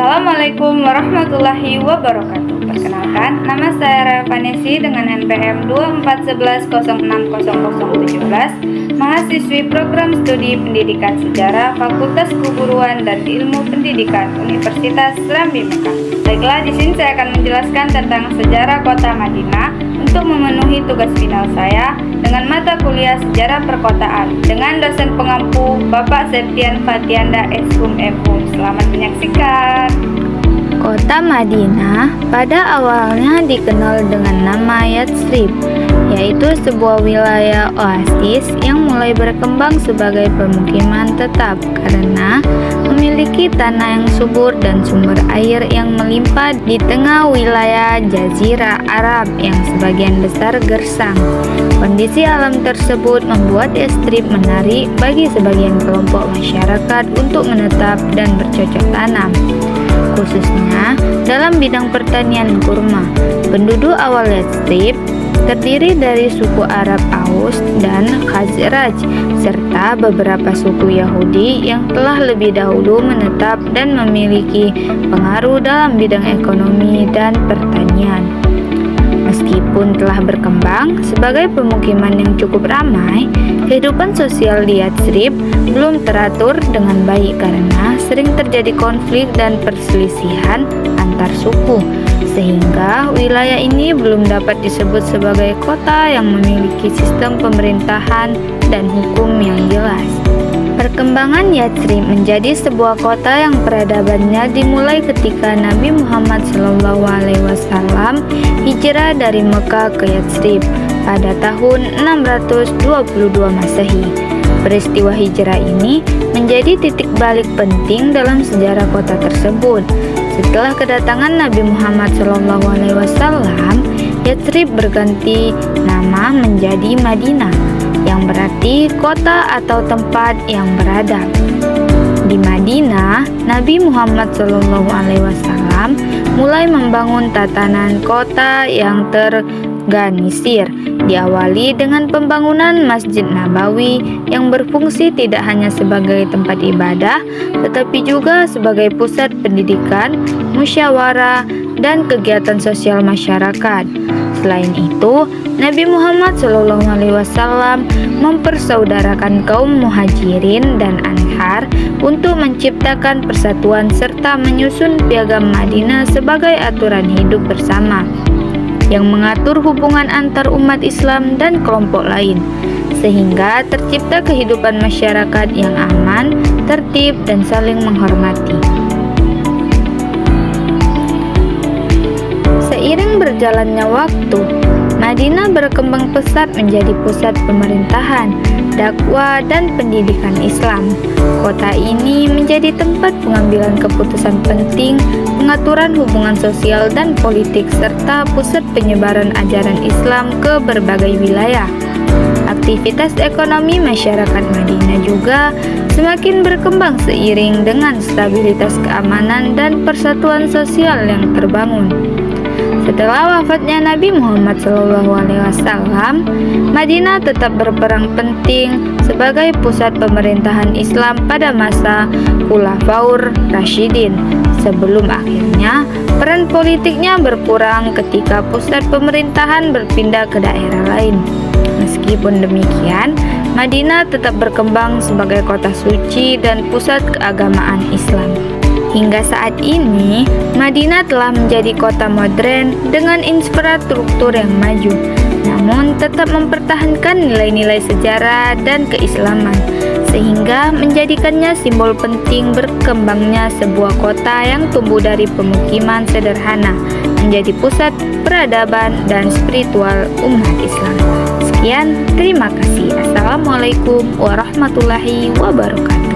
Assalamualaikum warahmatullahi wabarakatuh. Perkenalkan, nama saya Revanesi dengan NPM 2411060017, mahasiswi program studi Pendidikan Sejarah Fakultas Keguruan dan Ilmu Pendidikan Universitas Serambi Mekah. Baiklah, di sini saya akan menjelaskan tentang sejarah Kota Madinah untuk memenuhi tugas final saya dengan mata kuliah Sejarah Perkotaan dengan dosen pengampu Bapak Septian Fatianda SHUM MU. Selamat menyaksikan. Kota Madinah pada awalnya dikenal dengan nama Yatsrib, yaitu sebuah wilayah oasis yang mulai berkembang sebagai pemukiman tetap karena memiliki tanah yang subur dan sumber air yang melimpah di tengah wilayah Jazirah Arab yang sebagian besar gersang. Kondisi alam tersebut membuat Yatsrib menarik bagi sebagian kelompok masyarakat untuk menetap dan bercocok tanam, khususnya dalam bidang pertanian kurma. Penduduk awal Yatsrib terdiri dari suku Arab Aus dan Khazraj serta beberapa suku Yahudi yang telah lebih dahulu menetap dan memiliki pengaruh dalam bidang ekonomi dan pertanian. Meskipun telah berkembang sebagai pemukiman yang cukup ramai, kehidupan sosial di Yatsrib belum teratur dengan baik karena sering terjadi konflik dan perselisihan antar suku, sehingga wilayah ini belum dapat disebut sebagai kota yang memiliki sistem pemerintahan dan hukum yang jelas. Perkembangan Yatsrib menjadi sebuah kota yang peradabannya dimulai ketika Nabi Muhammad SAW hijrah dari Mekah ke Yatsrib pada tahun 622 Masehi. Peristiwa hijrah ini menjadi titik balik penting dalam sejarah kota tersebut. Setelah kedatangan Nabi Muhammad SAW, Yatsrib berganti nama menjadi Madinah, yang berarti kota atau tempat yang beradab. Di Madinah, Nabi Muhammad SAW mulai membangun tatanan kota yang terorganisir, diawali dengan pembangunan Masjid Nabawi yang berfungsi tidak hanya sebagai tempat ibadah, tetapi juga sebagai pusat pendidikan, musyawarah, dan kegiatan sosial masyarakat. Selain itu, Nabi Muhammad SAW mempersaudarakan kaum Muhajirin dan Ansar untuk menciptakan persatuan serta menyusun Piagam Madinah sebagai aturan hidup bersama yang mengatur hubungan antar umat Islam dan kelompok lain, sehingga tercipta kehidupan masyarakat yang aman, tertib, dan saling menghormati. Seiring berjalannya waktu, Madinah berkembang pesat menjadi pusat pemerintahan, dakwah, dan pendidikan Islam. Kota ini menjadi tempat pengambilan keputusan penting, pengaturan hubungan sosial dan politik, serta pusat penyebaran ajaran Islam ke berbagai wilayah. Aktivitas ekonomi masyarakat Madinah juga semakin berkembang seiring dengan stabilitas keamanan dan persatuan sosial yang terbangun. Setelah wafatnya Nabi Muhammad SAW, Madinah tetap berperan penting sebagai pusat pemerintahan Islam pada masa Khulafaur Rasyidin, sebelum akhirnya peran politiknya berkurang ketika pusat pemerintahan berpindah ke daerah lain. Meskipun demikian, Madinah tetap berkembang sebagai kota suci dan pusat keagamaan Islam. Hingga saat ini, Madinah telah menjadi kota modern dengan infrastruktur yang maju, namun tetap mempertahankan nilai-nilai sejarah dan keislaman, sehingga menjadikannya simbol penting berkembangnya sebuah kota yang tumbuh dari pemukiman sederhana menjadi pusat peradaban dan spiritual umat Islam. Sekian, terima kasih. Assalamualaikum warahmatullahi wabarakatuh.